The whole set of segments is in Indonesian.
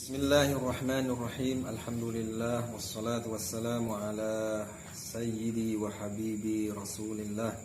Bismillahirrahmanirrahim. Alhamdulillah wassalatu wassalamu ala sayyidi wa habibi Rasulillah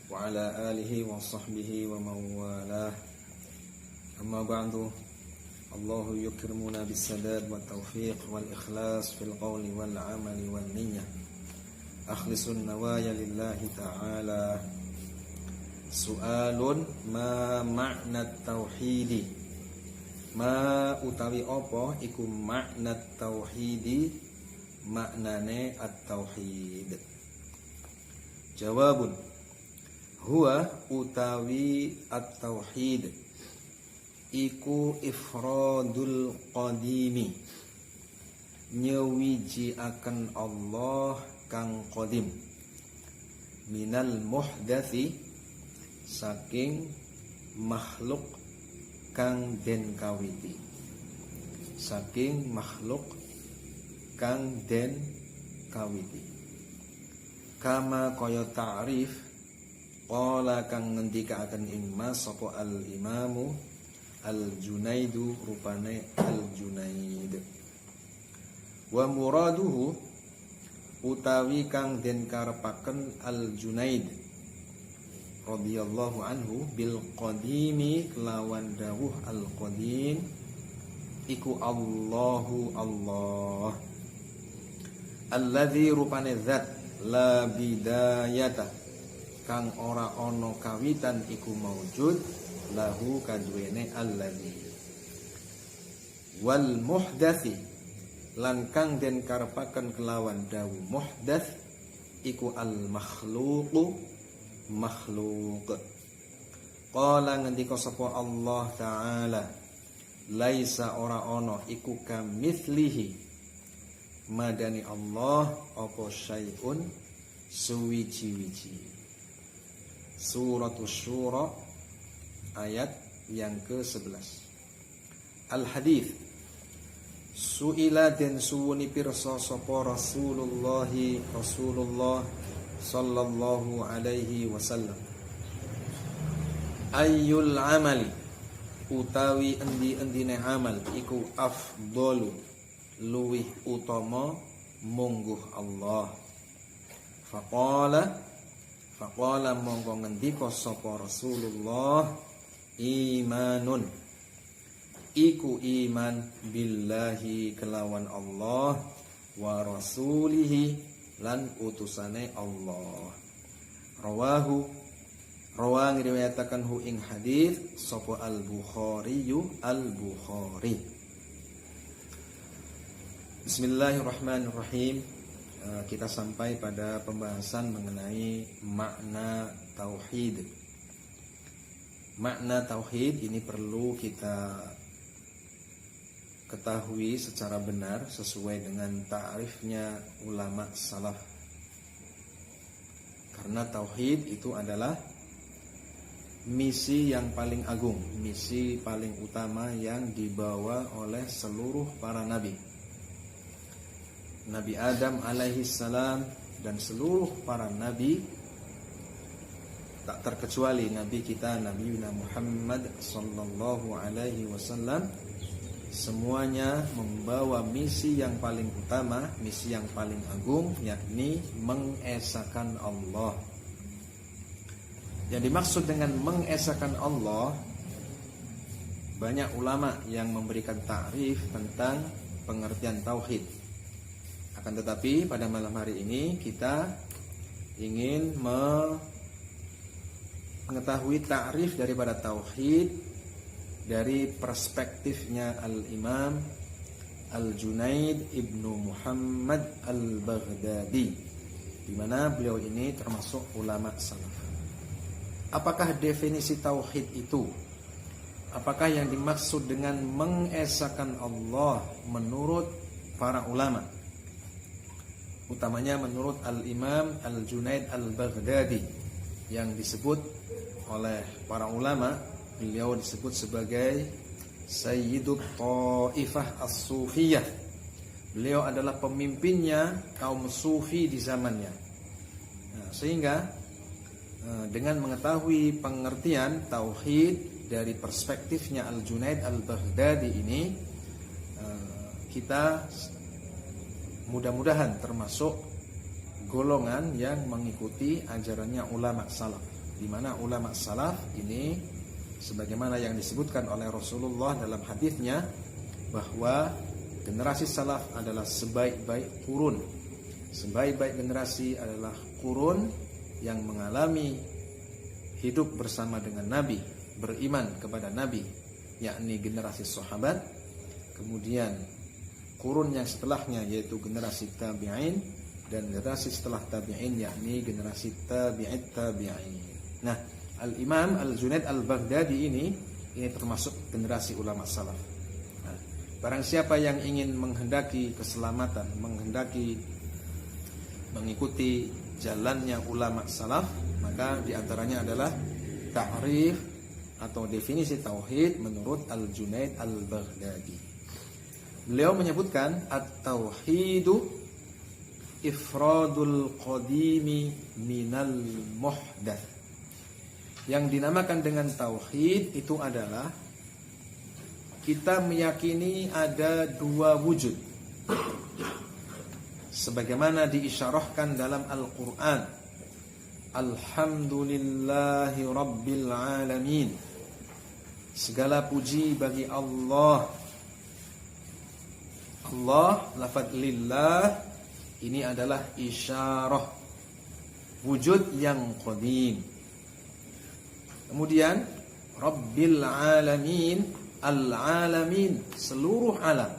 wa ala alihi wa sahbihi wa mawalah. Amma ba'du. Allahu yukrimuna bisadad wa taufiq wal ikhlas fil qawli wal amali wal niyyah. Akhlisun nawaya lillahi ta'ala. Su'alun ma ma'na tauhidi. Ma utawi apa iku makna tauhidi, maknane at-tauhid. Jawabun, huwa utawi at-tauhid iku ifradul qadimi, nyewiji akan Allah kang qadim, minal muhdathi saking makhluk kang den kawiti, saking makhluk kang den kawiti. Kama kaya ta'rif qala kang ngendikaaken ing mas sapa al imamu al Junaidu, rupane al Junaid. Wa muraduhu utawi kang den karepaken al Junaid radhiyallahu anhu bil qadimi lawan dawuh al qadim iku Allahu Allah alladzi rupane zat la bidayata kang ora ana kawitan iku maujud lahu kaduwene alladzi wal muhdatsi lan kang den karepaken kelawan dawuh muhdats iku al makhluqu makhluk. Qala ngendika sapa Allah taala, laisa ora ana iku kamitslihi madani Allah apa syai'un suwiji-wiji. Suratul Syura ayat yang ke-11. Al-hadits su'ila den suwuni pirsa sapa Rasulullah sallallahu alaihi wasallam, ayyul amali utawi endi-endine amal iku afdalu luwih utama mungguh Allah. Faqala monggo ngendika sapa Rasulullah, imanun iku iman billahi kelawan Allah wa rasulihi lan utusane Allah. Rawahu ngriwayataken hu ing hadis sapa al-Bukhari. Bismillahirrahmanirrahim. Kita sampai pada pembahasan mengenai makna tauhid. Makna tauhid ini perlu kita ketahui secara benar sesuai dengan ta'rifnya ulama salaf. Karena tauhid itu adalah misi yang paling agung, misi paling utama yang dibawa oleh seluruh para nabi. Nabi Adam alaihi salam dan seluruh para nabi, tak terkecuali nabi kita Nabi Muhammad sallallahu alaihi wasallam, semuanya membawa misi yang paling utama, misi yang paling agung, yakni mengesahkan Allah. Yang dimaksud dengan mengesahkan Allah, banyak ulama yang memberikan ta'rif tentang pengertian tauhid. Akan tetapi pada malam hari ini kita ingin mengetahui ta'rif daripada tauhid dari perspektifnya Al-Imam Al-Junaid Ibnu Muhammad Al-Baghdadi, di mana beliau ini termasuk ulama salaf. Apakah definisi tauhid itu? Apakah yang dimaksud dengan mengesahkan Allah menurut para ulama? Utamanya menurut Al-Imam Al-Junaid Al-Baghdadi, yang disebut oleh para ulama, beliau disebut sebagai Sayyidut Ta'ifah As-Sufiyah. Beliau adalah pemimpinnya kaum sufi di zamannya. Sehingga dengan mengetahui pengertian tauhid dari perspektifnya Al-Junaid Al-Baghdadi ini, kita mudah-mudahan termasuk golongan yang mengikuti ajarannya ulama salaf, di mana ulama salaf ini sebagaimana yang disebutkan oleh Rasulullah dalam hadisnya bahwa generasi salaf adalah sebaik-baik kurun. Sebaik-baik generasi adalah kurun yang mengalami hidup bersama dengan Nabi, beriman kepada Nabi, yakni generasi sahabat. Kemudian kurun yang setelahnya yaitu generasi tabi'in, dan generasi setelah tabi'in yakni generasi tabi'it tabi'in. Nah, Al-Imam Al-Junaid Al-Baghdadi ini termasuk generasi ulama salaf. Nah, barang siapa yang ingin menghendaki keselamatan, menghendaki mengikuti jalannya ulama salaf, maka diantaranya adalah ta'rif atau definisi tauhid menurut Al-Junaid Al-Baghdadi. Beliau menyebutkan at-tauhidu ifradul qadimi minal muhdath. Yang dinamakan dengan tauhid itu adalah kita meyakini ada dua wujud sebagaimana diisyarahkan dalam Al-Qur'an. Alhamdulillahi Rabbil Alamin. Segala puji bagi Allah. Allah, lafaz lillah ini adalah isyarah wujud yang qadim. Kemudian Rabbil Alamin, Al-Alamin, seluruh alam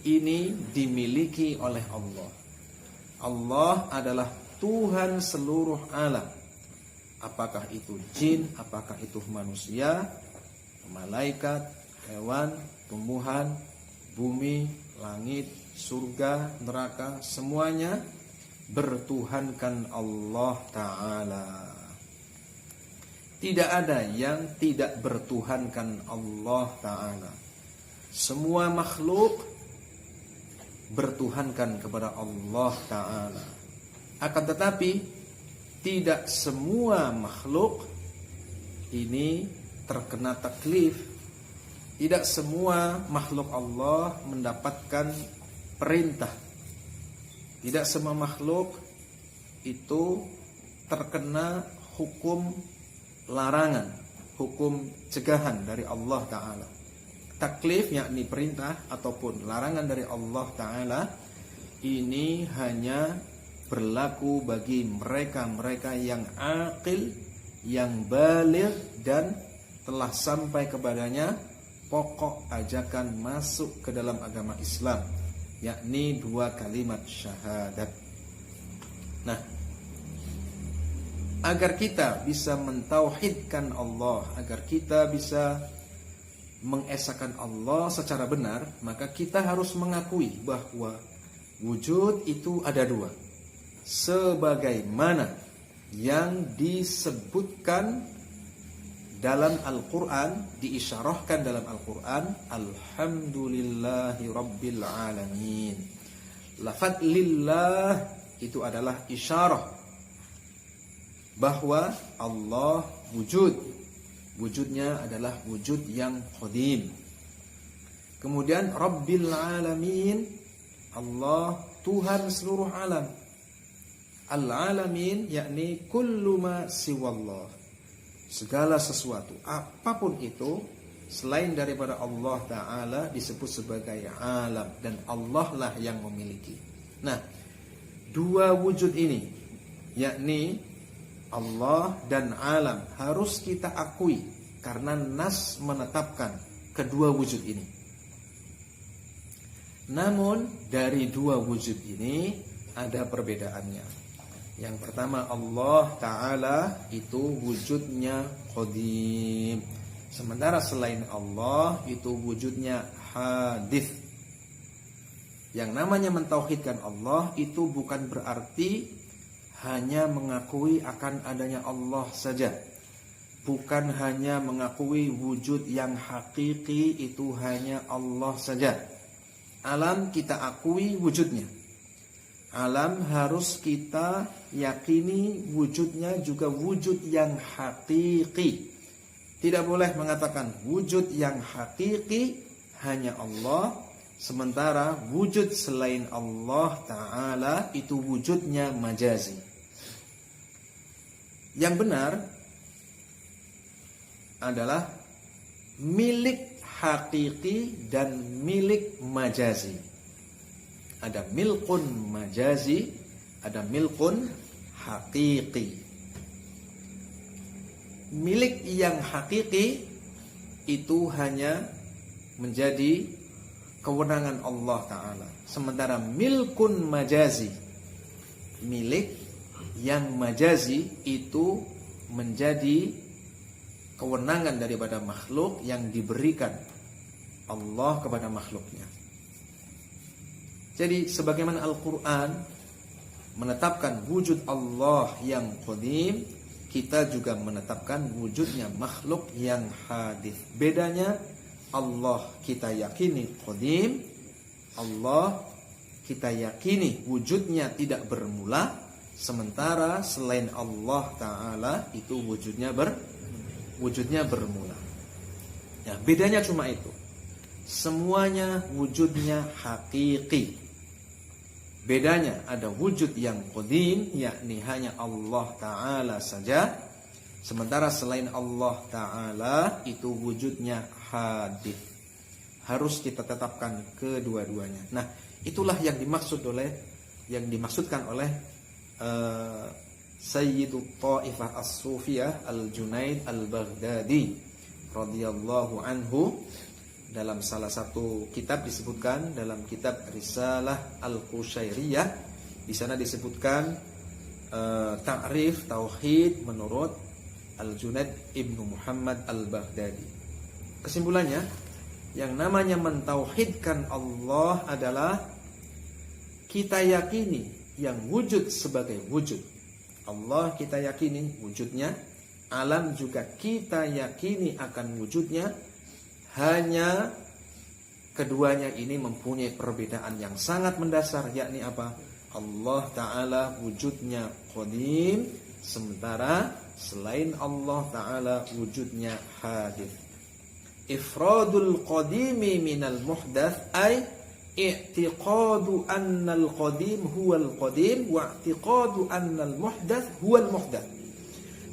ini dimiliki oleh Allah. Allah adalah Tuhan seluruh alam. Apakah itu jin, apakah itu manusia, malaikat, hewan, tumbuhan, bumi, langit, surga, neraka, semuanya bertuhankan Allah Ta'ala. Tidak ada yang tidak bertuhankan Allah Ta'ala. Semua makhluk bertuhankan kepada Allah Ta'ala. Akan tetapi tidak semua makhluk ini terkena taklif. Tidak semua makhluk Allah mendapatkan perintah. Tidak semua makhluk itu terkena hukum larangan, hukum cegahan dari Allah Ta'ala. Taklif yakni perintah ataupun larangan dari Allah Ta'ala ini hanya berlaku bagi mereka-mereka yang aqil, yang baligh, dan telah sampai kepadanya pokok ajakan masuk ke dalam agama Islam, yakni dua kalimat syahadat. Nah, agar kita bisa mentauhidkan Allah, agar kita bisa mengesahkan Allah secara benar, maka kita harus mengakui bahwa wujud itu ada dua, sebagaimana yang disebutkan dalam Al-Quran, diisyarahkan dalam Al-Quran, Alhamdulillahi Rabbil Alamin. Lafaz lillah itu adalah isyarah bahwa Allah wujud. Wujudnya adalah wujud yang qadim. Kemudian Rabbil Alamin, Allah Tuhan seluruh alam. Al-Alamin yakni kullu ma siwallah, segala sesuatu, apapun itu selain daripada Allah Ta'ala disebut sebagai alam, dan Allah lah yang memiliki. Nah, dua wujud ini yakni Allah dan alam harus kita akui karena nas menetapkan kedua wujud ini. Namun dari dua wujud ini ada perbedaannya. Yang pertama, Allah Ta'ala itu wujudnya qadim, sementara selain Allah itu wujudnya hadith. Yang namanya mentauhidkan Allah itu bukan berarti hanya mengakui akan adanya Allah saja, bukan hanya mengakui wujud yang hakiki itu hanya Allah saja. Alam kita akui wujudnya, alam harus kita yakini wujudnya juga wujud yang hakiki. Tidak boleh mengatakan wujud yang hakiki hanya Allah, sementara wujud selain Allah Ta'ala itu wujudnya majazi. Yang benar adalah milik hakiki dan milik majazi. Ada milkun majazi, ada milkun hakiki. Milik yang hakiki itu hanya menjadi kewenangan Allah Ta'ala. Sementara milkun majazi, milik yang majazi itu menjadi kewenangan daripada makhluk yang diberikan Allah kepada makhluknya. Jadi sebagaimana Al-Quran menetapkan wujud Allah yang qadim, kita juga menetapkan wujudnya makhluk yang hadis. Bedanya, Allah kita yakini qadim, Allah kita yakini wujudnya tidak bermula, sementara selain Allah Ta'ala itu wujudnya bermula. Ya, bedanya cuma itu. Semuanya wujudnya hakiki. Bedanya ada wujud yang qadim, yakni hanya Allah Ta'ala saja, sementara selain Allah Ta'ala itu wujudnya hadis. Harus kita tetapkan kedua-duanya. Nah, itulah yang dimaksudkan oleh Sayyidu Ta'ifah As-Sufiyah Al-Junaid Al-Baghdadi radhiyallahu anhu. Dalam salah satu kitab disebutkan, dalam kitab Risalah Al-Qushairiyah, di sana disebutkan ta'rif tauhid menurut Al-Junaid Ibnu Muhammad Al-Baghdadi. Kesimpulannya, yang namanya mentauhidkan Allah adalah kita yakini yang wujud sebagai wujud. Allah kita yakini wujudnya, alam juga kita yakini akan wujudnya. Hanya keduanya ini mempunyai perbedaan yang sangat mendasar, yakni apa? Allah Ta'ala wujudnya qadim, sementara selain Allah Ta'ala wujudnya hadis. Ifradul qadimi minal muhdath ay i'tiqadu annal qadim huwal qadim wa i'tiqadu annal muhdath huwal muhdath.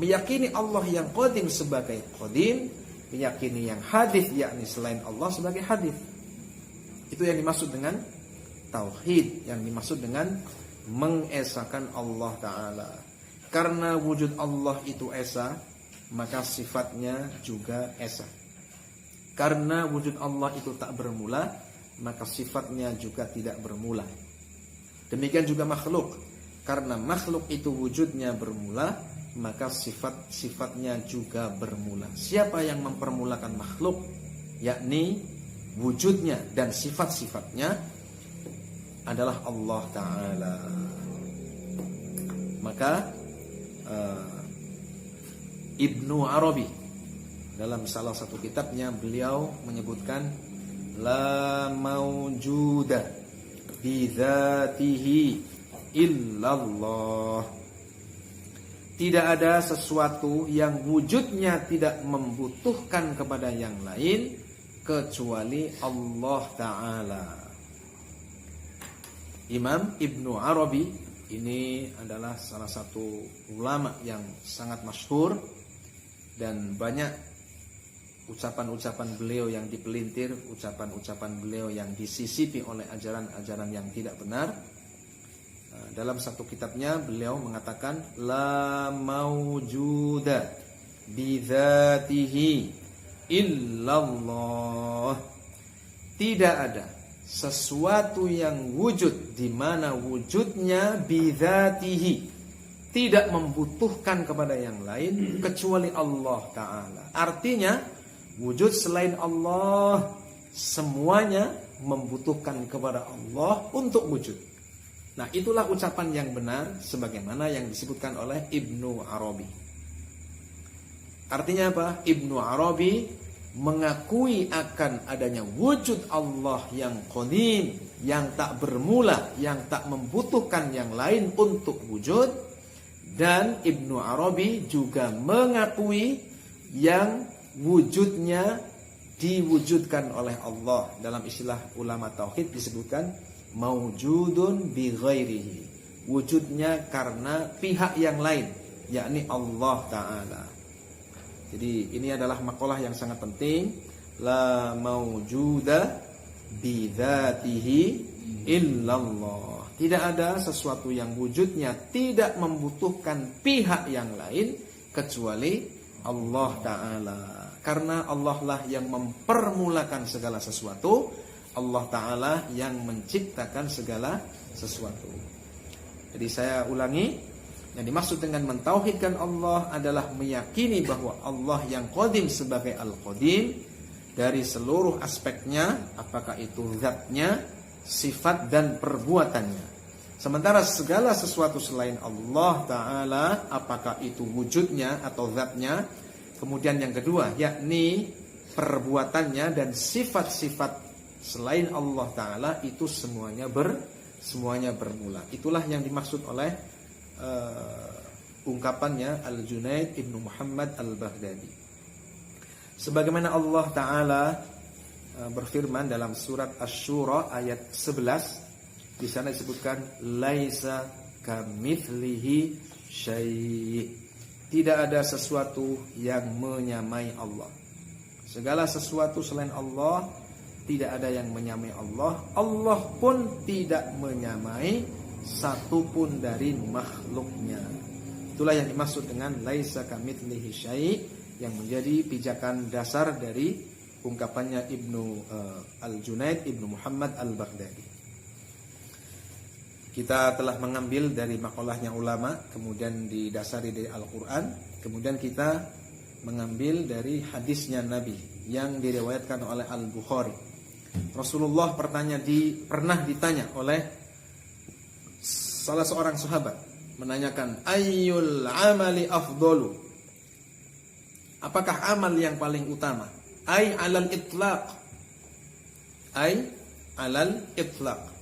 Meyakini Allah yang qadim sebagai qadim, meyakini yang hadis yakni selain Allah sebagai hadis. Itu yang dimaksud dengan tauhid, yang dimaksud dengan mengesakan Allah Ta'ala. Karena wujud Allah itu esa, maka sifatnya juga esa. Karena wujud Allah itu tak bermula, maka sifatnya juga tidak bermula. Demikian juga makhluk. Karena makhluk itu wujudnya bermula, maka sifat-sifatnya juga bermula. Siapa yang mempermulakan makhluk, yakni wujudnya dan sifat-sifatnya, adalah Allah Ta'ala. Maka Ibnu Arabi dalam salah satu kitabnya beliau menyebutkan la maujuda bi dzatihi illallah. Tidak ada sesuatu yang wujudnya tidak membutuhkan kepada yang lain kecuali Allah Ta'ala. Imam Ibnu Arabi ini adalah salah satu ulama yang sangat masyhur, dan banyak ucapan-ucapan beliau yang dipelintir, ucapan-ucapan beliau yang disisipi oleh ajaran-ajaran yang tidak benar. Dalam satu kitabnya beliau mengatakan la maujuda bi dzatihi illallah. Tidak ada sesuatu yang wujud di mana wujudnya bi dzatihi, tidak membutuhkan kepada yang lain kecuali Allah Ta'ala. Artinya wujud selain Allah semuanya membutuhkan kepada Allah untuk wujud. Nah, itulah ucapan yang benar sebagaimana yang disebutkan oleh Ibnu Arabi. Artinya apa? Ibnu Arabi mengakui akan adanya wujud Allah yang qadim, yang tak bermula, yang tak membutuhkan yang lain untuk wujud. Dan Ibnu Arabi juga mengakui yang wujudnya diwujudkan oleh Allah. Dalam istilah ulama tauhid disebutkan maujudun bi ghairihi, wujudnya karena pihak yang lain, yakni Allah Ta'ala. Jadi ini adalah makalah yang sangat penting. La maujuda bi dzatihi illallah. Tidak ada sesuatu yang wujudnya tidak membutuhkan pihak yang lain kecuali Allah Ta'ala. Karena Allah lah yang mempermulakan segala sesuatu, Allah Ta'ala yang menciptakan segala sesuatu. Jadi saya ulangi, yang dimaksud dengan mentauhidkan Allah adalah meyakini bahwa Allah yang qadim sebagai Al-Qadim dari seluruh aspeknya, apakah itu zatnya, sifat dan perbuatannya. Sementara segala sesuatu selain Allah Ta'ala, apakah itu wujudnya atau zatnya. Kemudian yang kedua, yakni perbuatannya dan sifat-sifat selain Allah Ta'ala, itu semuanya bermula. Itulah yang dimaksud oleh ungkapannya Al-Junaid Ibnu Muhammad Al-Baghdadi. Sebagaimana Allah Ta'ala berfirman dalam surat Asy-Syura ayat 11, di sana disebutkan laisa kamitslihi syai'. Tidak ada sesuatu yang menyamai Allah. Segala sesuatu selain Allah tidak ada yang menyamai Allah. Allah pun tidak menyamai satupun dari makhluknya. Itulah yang dimaksud dengan laisa kamitslihi syai', yang menjadi pijakan dasar dari ungkapannya Al-Junaid Ibnu Muhammad Al-Baghdadi. Kita telah mengambil dari makalahnya ulama, kemudian didasari dari Al-Quran, kemudian kita mengambil dari hadisnya Nabi yang diriwayatkan oleh Al-Bukhari. Rasulullah pernah ditanya oleh salah seorang sahabat, menanyakan ayyul amali afdalu, apakah amal yang paling utama? Ai alal itlaq.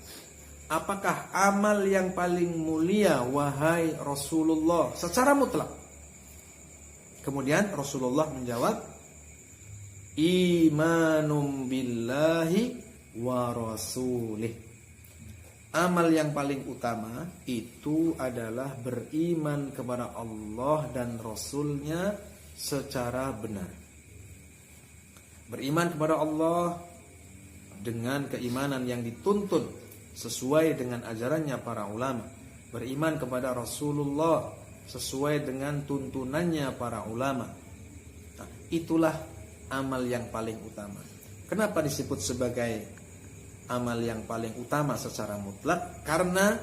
Apakah amal yang paling mulia wahai Rasulullah secara mutlak? Kemudian Rasulullah menjawab, imanum billahi wa rasulih. Amal yang paling utama itu adalah beriman kepada Allah dan Rasulnya secara benar. Beriman kepada Allah dengan keimanan yang dituntun sesuai dengan ajarannya para ulama. Beriman kepada Rasulullah sesuai dengan tuntunannya para ulama. Nah, itulah amal yang paling utama. Kenapa disebut sebagai amal yang paling utama secara mutlak? Karena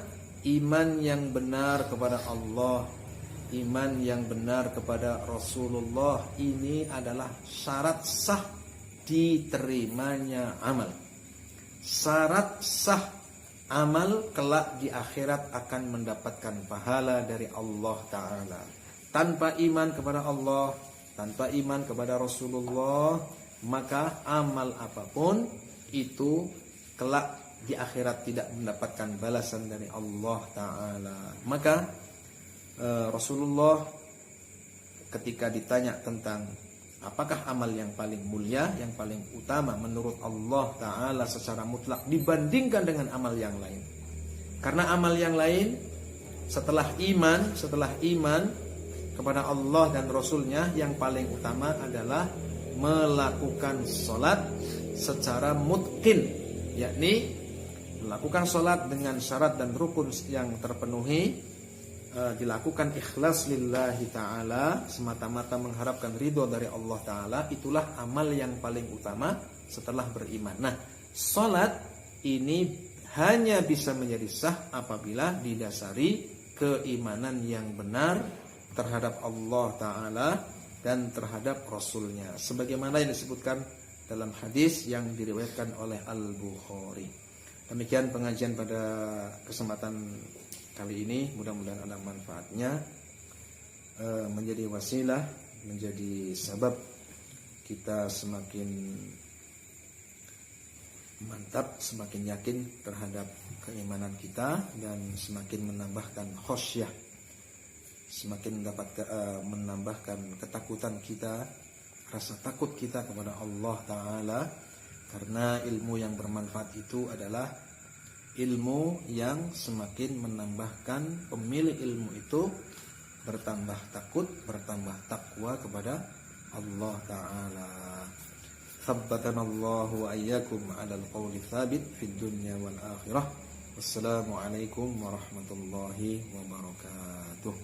iman yang benar kepada Allah, iman yang benar kepada Rasulullah, ini adalah syarat sah diterimanya amal. Syarat sah amal kelak di akhirat akan mendapatkan pahala dari Allah Ta'ala. Tanpa iman kepada Allah, tanpa iman kepada Rasulullah, maka amal apapun itu kelak di akhirat tidak mendapatkan balasan dari Allah Ta'ala. Maka Rasulullah ketika ditanya tentang apakah amal yang paling mulia, yang paling utama menurut Allah Ta'ala secara mutlak dibandingkan dengan amal yang lain. Karena amal yang lain setelah iman kepada Allah dan Rasulnya, yang paling utama adalah melakukan sholat secara mutqin, yakni melakukan sholat dengan syarat dan rukun yang terpenuhi, dilakukan ikhlas lillahi ta'ala, semata-mata mengharapkan ridho dari Allah Ta'ala. Itulah amal yang paling utama setelah beriman. Nah, sholat ini hanya bisa menjadi sah apabila didasari keimanan yang benar terhadap Allah Ta'ala dan terhadap Rasulnya, sebagaimana yang disebutkan dalam hadis yang diriwayatkan oleh Al-Bukhari. Demikian pengajian pada kesempatan kali ini, mudah-mudahan ada manfaatnya, menjadi wasilah, menjadi sebab kita semakin mantap, semakin yakin terhadap keimanan kita, dan semakin menambahkan khosyah, semakin menambahkan ketakutan kita, rasa takut kita kepada Allah Ta'ala. Karena ilmu yang bermanfaat itu adalah ilmu yang semakin menambahkan pemilik ilmu itu bertambah takut, bertambah takwa kepada Allah Ta'ala. Thabbatanallahu wa ayyakum 'alal qawli thabit fid dunya wal akhirah. Wassalamualaikum warahmatullahi wabarakatuh.